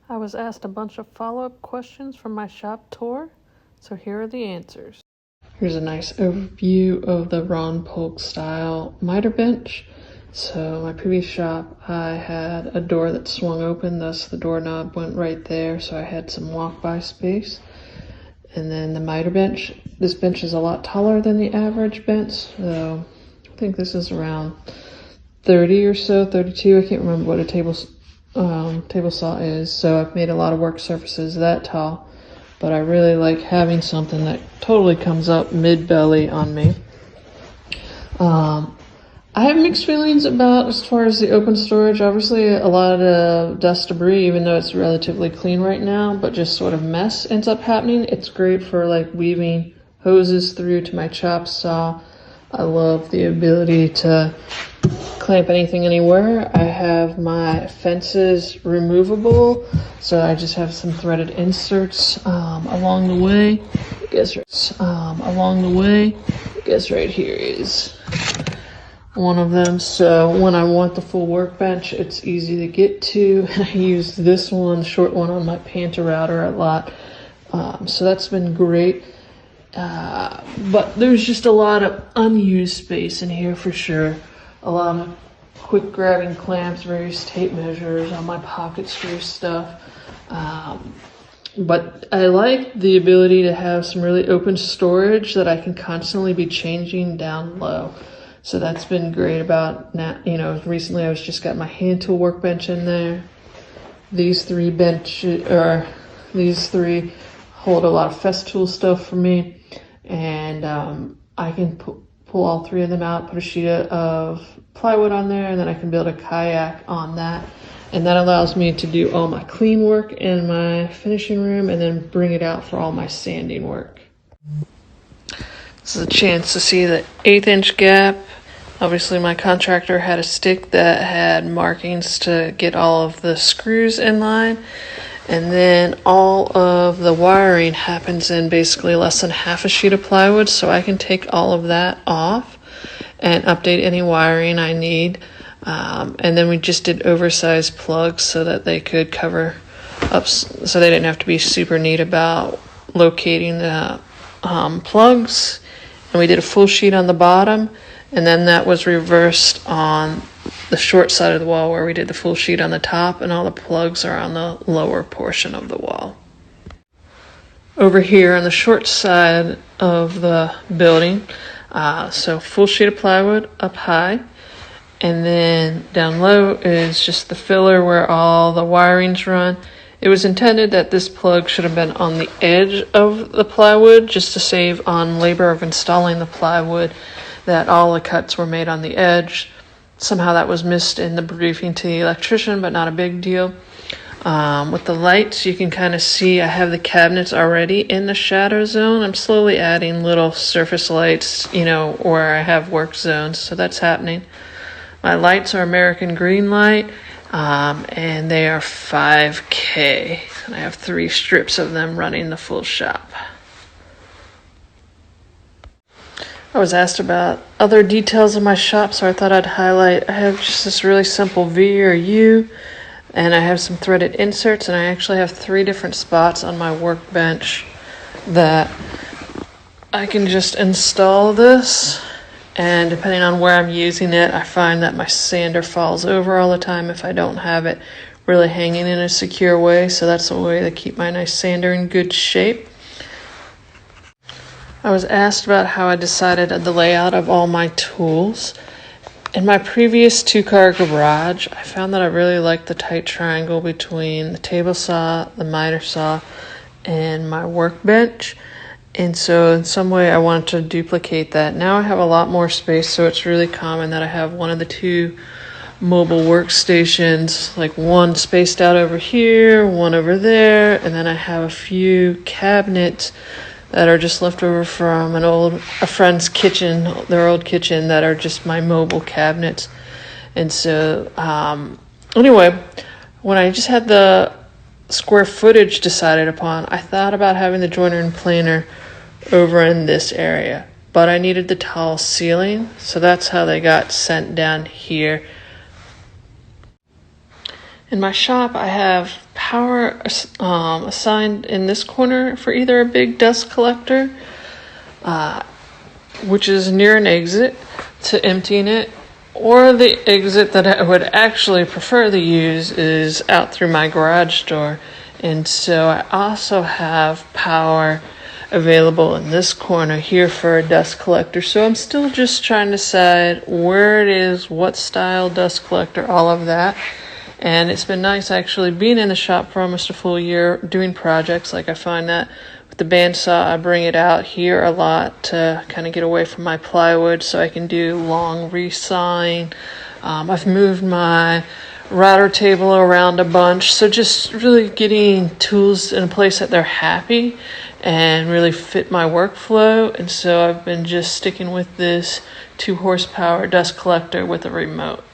I was asked a bunch of follow-up questions from my shop tour, so here are the answers. Here's a nice overview of the Ron Polk style miter bench. So my previous shop, I had a door that swung open, thus the doorknob went right there, so I had some walk-by space. And then the miter bench, this bench is a lot taller than the average bench, so I think this is around 30 or so, 32. I can't remember what a table saw is, so I've made a lot of work surfaces that tall, but I really like having something that totally comes up mid-belly on me. I have mixed feelings about as far as the open storage. Obviously a lot of dust, debris, even though it's relatively clean right now, but just sort of mess ends up happening. It's great for like weaving hoses through to my chop saw. I love the ability to clamp anything anywhere. I have my fences removable, so I just have some threaded inserts along the way. I guess right here is one of them. So when I want the full workbench, it's easy to get to. And I use this one, short one, on my Panther router a lot. So that's been great. But there's just a lot of unused space in here for sure. A lot of quick grabbing clamps, various tape measures, on my pocket screw stuff. But I like the ability to have some really open storage that I can constantly be changing down low. So that's been great about now. Recently I just got my hand tool workbench in there. These three hold a lot of Festool stuff for me, and I can pull all three of them out, put a sheet of plywood on there, and then I can build a kayak on that. And that allows me to do all my clean work in my finishing room and then bring it out for all my sanding work. This is a chance to see the 1/8 inch gap. Obviously my contractor had a stick that had markings to get all of the screws in line. And then all of the wiring happens in basically less than half a sheet of plywood, so I can take all of that off and update any wiring I need. And then we just did oversized plugs so that they could cover up, so they didn't have to be super neat about locating the plugs. And we did a full sheet on the bottom, and then that was reversed on the short side of the wall where we did the full sheet on the top, and all the plugs are on the lower portion of the wall. Over here on the short side of the building, so full sheet of plywood up high, and then down low is just the filler where all the wirings run. It was intended that this plug should have been on the edge of the plywood just to save on labor of installing the plywood, that all the cuts were made on the edge. Somehow that was missed in the briefing to the electrician, but not a big deal. With the lights, you can kind of see I have the cabinets already in the shadow zone. I'm slowly adding little surface lights, where I have work zones, so that's happening. My lights are American Green light, and they are 5K. And I have 3 strips of them running the full shop. I was asked about other details of my shop, so I thought I'd highlight. I have just this really simple V or U, and I have some threaded inserts, and I actually have 3 different spots on my workbench that I can just install this. And depending on where I'm using it, I find that my sander falls over all the time if I don't have it really hanging in a secure way. So that's a way to keep my nice sander in good shape. I was asked about how I decided the layout of all my tools. In my previous 2-car garage, I found that I really liked the tight triangle between the table saw, the miter saw, and my workbench. And so in some way I wanted to duplicate that. Now I have a lot more space, so it's really common that I have one of the 2 mobile workstations, like one spaced out over here, one over there, and then I have a few cabinets that are just left over from a friend's kitchen, their old kitchen, that are just my mobile cabinets. And so anyway, when I just had the square footage decided upon, I thought about having the joiner and planer over in this area, but I needed the tall ceiling, so that's how they got sent down here. In my shop, I have power assigned in this corner for either a big dust collector, which is near an exit to emptying it, or the exit that I would actually prefer to use is out through my garage door. And so I also have power available in this corner here for a dust collector. So I'm still just trying to decide where it is, what style dust collector, all of that. And it's been nice actually being in the shop for almost a full year doing projects. Like I find that with the bandsaw, I bring it out here a lot to kind of get away from my plywood so I can do long resawing. I've moved my router table around a bunch, so just really getting tools in a place that they're happy and really fit my workflow. And so I've been just sticking with this 2 horsepower dust collector with a remote.